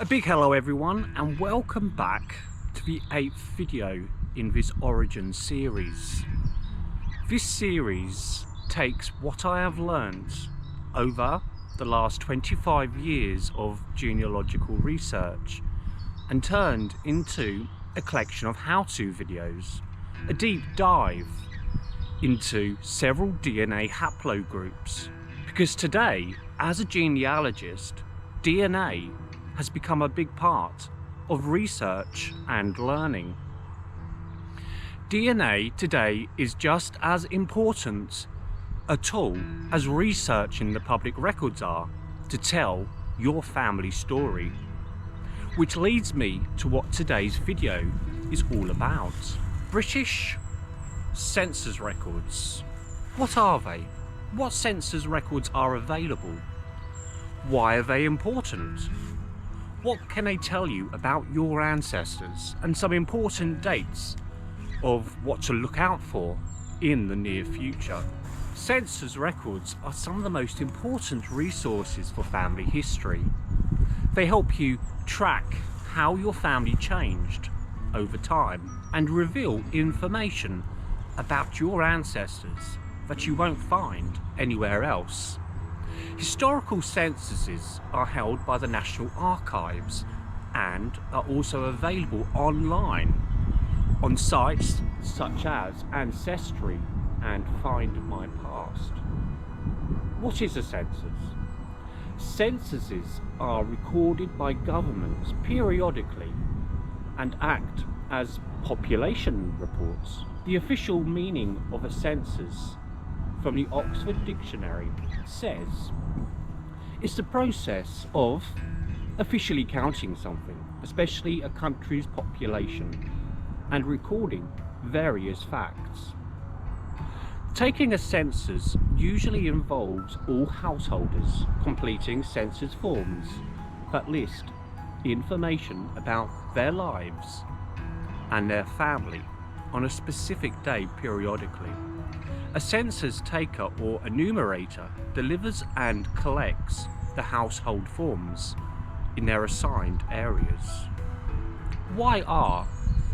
A big hello everyone and welcome back to the 8th video in this Origin series. This series takes what I have learned over the last 25 years of genealogical research and turned into a collection of how-to videos, a deep dive into several DNA haplogroups. Because today, as a genealogist, DNA has become a big part of research and learning. DNA today is just as important a tool as research in the public records are to tell your family story. Which leads me to what today's video is all about. British census records. What are they? What census records are available? Why are they important? What can they tell you about your ancestors and some important dates of what to look out for in the near future? Census records are some of the most important resources for family history. They help you track how your family changed over time and reveal information about your ancestors that you won't find anywhere else. Historical censuses are held by the National Archives and are also available online on sites such as Ancestry and Find My Past. What is a census? Censuses are recorded by governments periodically and act as population reports. The official meaning of a census from the Oxford Dictionary says it's the process of officially counting something, especially a country's population, and recording various facts. Taking a census usually involves all householders completing census forms that list information about their lives and their family on a specific day periodically. A census taker or enumerator delivers and collects the household forms in their assigned areas. Why are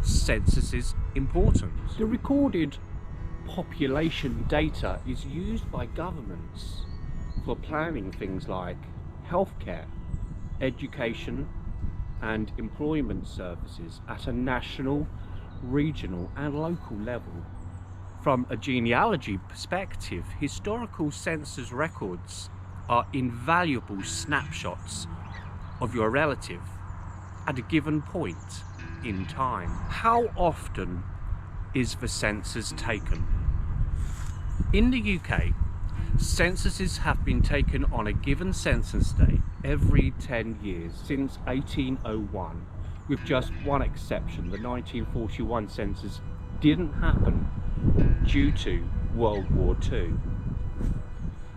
censuses important? The recorded population data is used by governments for planning things like healthcare, education and employment services at a national, regional and local level. From a genealogy perspective, historical census records are invaluable snapshots of your relative at a given point in time. How often is the census taken? In the UK, censuses have been taken on a given census day every 10 years since 1801, with just one exception. The 1941 census didn't happen due to World War II.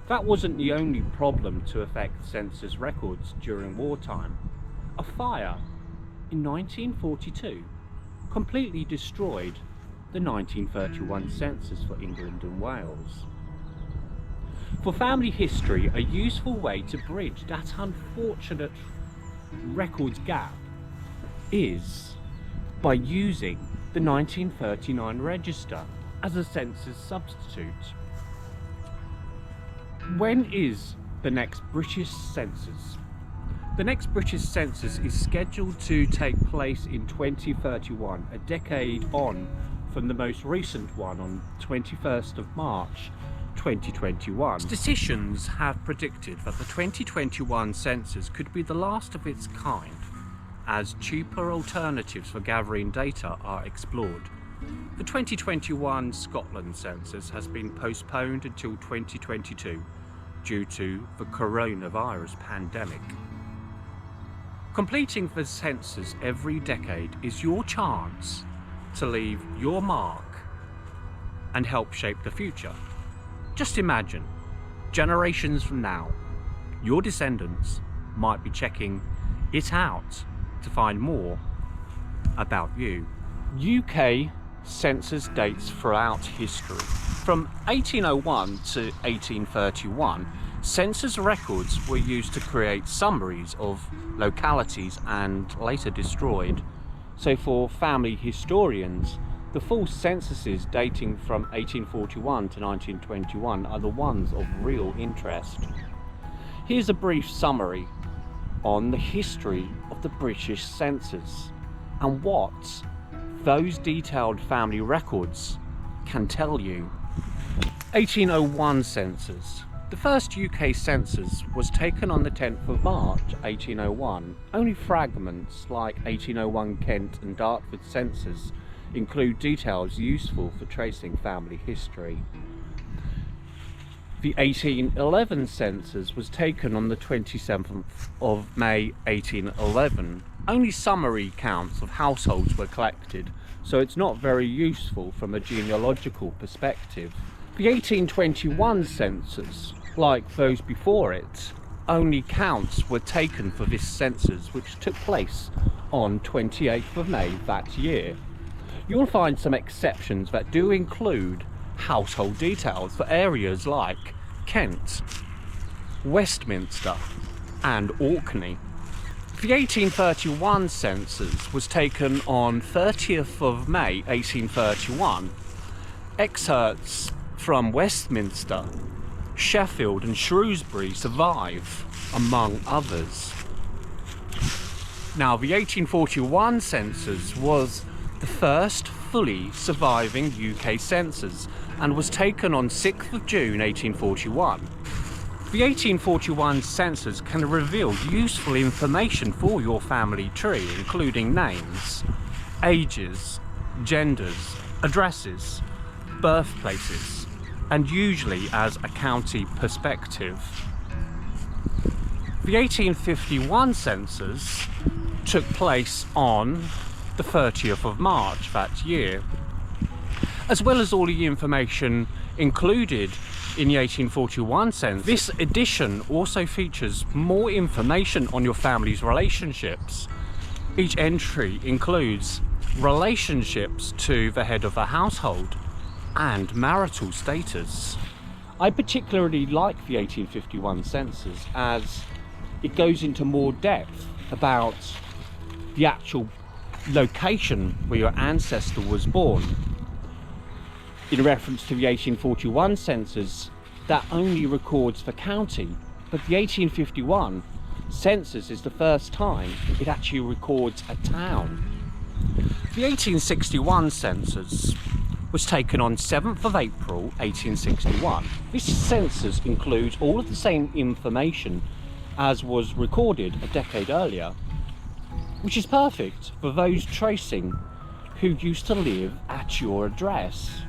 That wasn't the only problem to affect census records during wartime. A fire in 1942 completely destroyed the 1931 census for England and Wales. For family history, a useful way to bridge that unfortunate records gap is by using the 1939 register as a census substitute. When is the next British census? The next British census is scheduled to take place in 2031, a decade on from the most recent one on 21st of March 2021. Statisticians have predicted that the 2021 census could be the last of its kind, as cheaper alternatives for gathering data are explored. The 2021 Scotland census has been postponed until 2022 due to the coronavirus pandemic. Completing the census every decade is your chance to leave your mark and help shape the future. Just imagine, generations from now, your descendants might be checking it out to find more about you. UK census dates throughout history. From 1801 to 1831, Census records were used to create summaries of localities and later destroyed. So for family historians, the full censuses dating from 1841 to 1921 are the ones of real interest. Here's a brief summary on the history of the British census and what those detailed family records can tell you. 1801 census. The first UK census was taken on the 10th of March 1801. Only fragments like 1801 Kent and Dartford census include details useful for tracing family history. The 1811 census was taken on the 27th of May 1811. Only summary counts of households were collected, so it's not very useful from a genealogical perspective. The 1821 census, like those before it, only counts were taken for this census, which took place on 28th of May that year. You'll find some exceptions that do include household details for areas like Kent, Westminster and Orkney. The 1831 census was taken on 30th of May 1831. Excerpts from Westminster, Sheffield and Shrewsbury survive, among others. Now, the 1841 census was the first fully surviving UK census and was taken on 6th of June 1841. The 1841 census can reveal useful information for your family tree, including names, ages, genders, addresses, birthplaces, and usually as a county perspective. The 1851 census took place on the 30th of March that year. As well as all the information included in the 1841 census, this edition also features more information on your family's relationships. Each entry includes relationships to the head of the household and marital status. I particularly like the 1851 census as it goes into more depth about the actual location where your ancestor was born. In reference to the 1841 census, that only records the county, but the 1851 census is the first time it actually records a town. The 1861 census was taken on 7th of April 1861. This census includes all of the same information as was recorded a decade earlier, which is perfect for those tracing who used to live at your address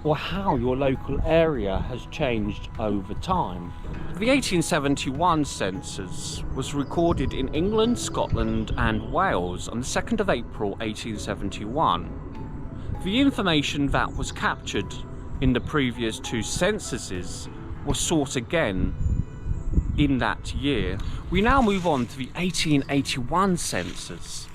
or how your local area has changed over time. The 1871 census was recorded in England, Scotland and Wales on the 2nd of April 1871. The information that was captured in the previous two censuses was sought again in that year. We now move on to the 1881 census.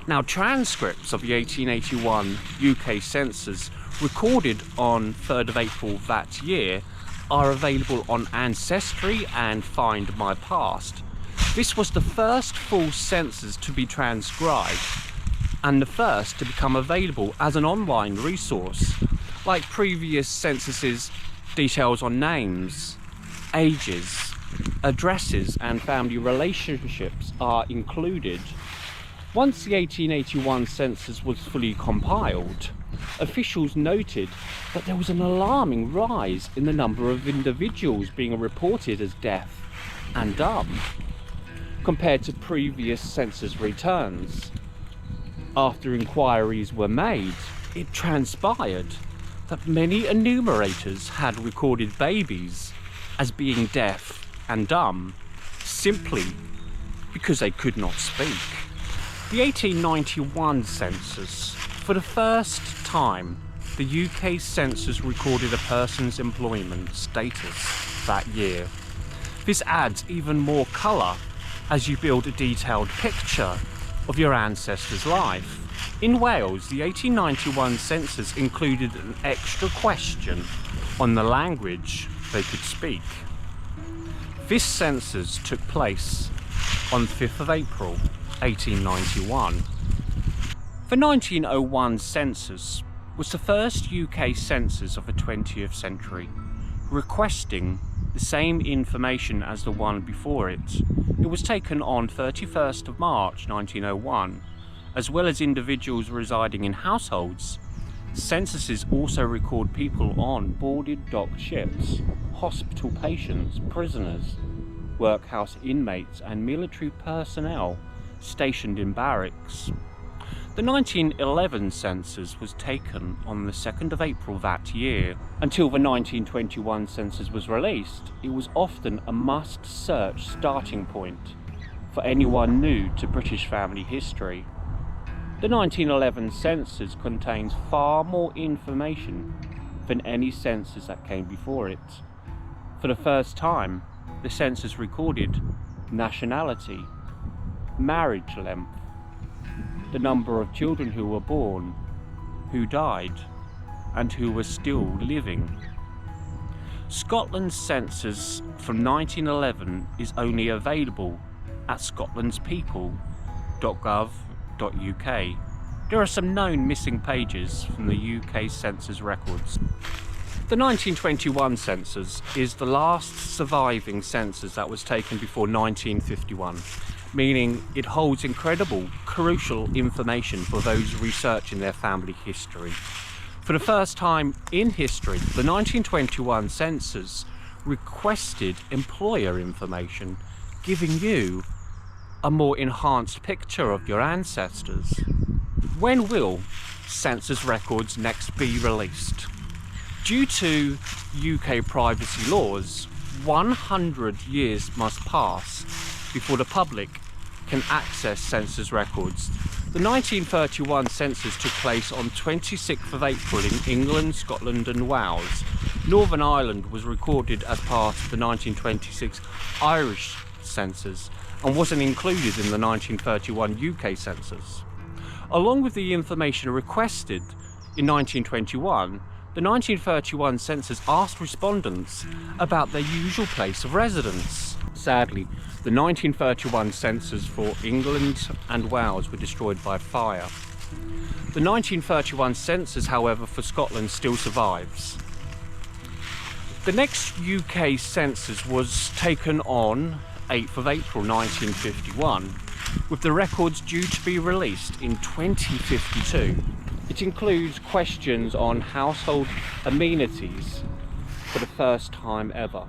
Now, transcripts of the 1881 UK census recorded on 3rd of April that year are available on Ancestry and Find My Past. This was the first full census to be transcribed and the first to become available as an online resource. Like previous censuses, details on names, ages, addresses and family relationships are included. Once the 1881 census was fully compiled, officials noted that there was an alarming rise in the number of individuals being reported as deaf and dumb compared to previous census returns. After inquiries were made, it transpired that many enumerators had recorded babies as being deaf and dumb simply because they could not speak. The 1891 census. For the first time, the UK census recorded a person's employment status that year. This adds even more colour as you build a detailed picture of your ancestor's life. In Wales, the 1891 census included an extra question on the language they could speak. This census took place on 5th of April 1891. The 1901 census was the first UK census of the 20th century, requesting the same information as the one before it. It was taken on 31st of March 1901, as well as individuals residing in households. Censuses also record people on boarded docked ships, hospital patients, prisoners, workhouse inmates and military personnel stationed in barracks. The 1911 census was taken on the 2nd of April that year. Until the 1921 census was released, it was often a must-search starting point for anyone new to British family history. The 1911 census contains far more information than any census that came before it. For the first time, the census recorded nationality, marriage length, the number of children who were born, who died, and who were still living. Scotland's census from 1911 is only available at scotlandspeople.gov.uk. There are some known missing pages from the UK census records. The 1921 census is the last surviving census that was taken before 1951. Meaning it holds incredible, crucial information for those researching their family history. For the first time in history, the 1921 census requested employer information, giving you a more enhanced picture of your ancestors. When will census records next be released? Due to UK privacy laws, 100 years must pass before the public can access census records. The 1931 census took place on 26th of April in England, Scotland and Wales. Northern Ireland was recorded as part of the 1926 Irish census and wasn't included in the 1931 UK census. Along with the information requested in 1921, the 1931 census asked respondents about their usual place of residence. Sadly, the 1931 census for England and Wales were destroyed by fire. The 1931 census, however, for Scotland still survives. The next UK census was taken on 8th of April 1951, with the records due to be released in 2052. It includes questions on household amenities for the first time ever.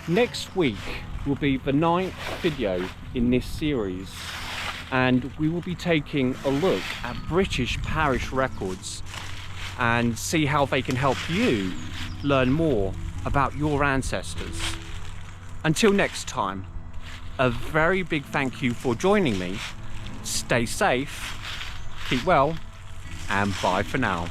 Next week will be the 9th video in this series, and we will be taking a look at British parish records and see how they can help you learn more about your ancestors. Until next time, a very big thank you for joining me. Stay safe, keep well, and bye for now.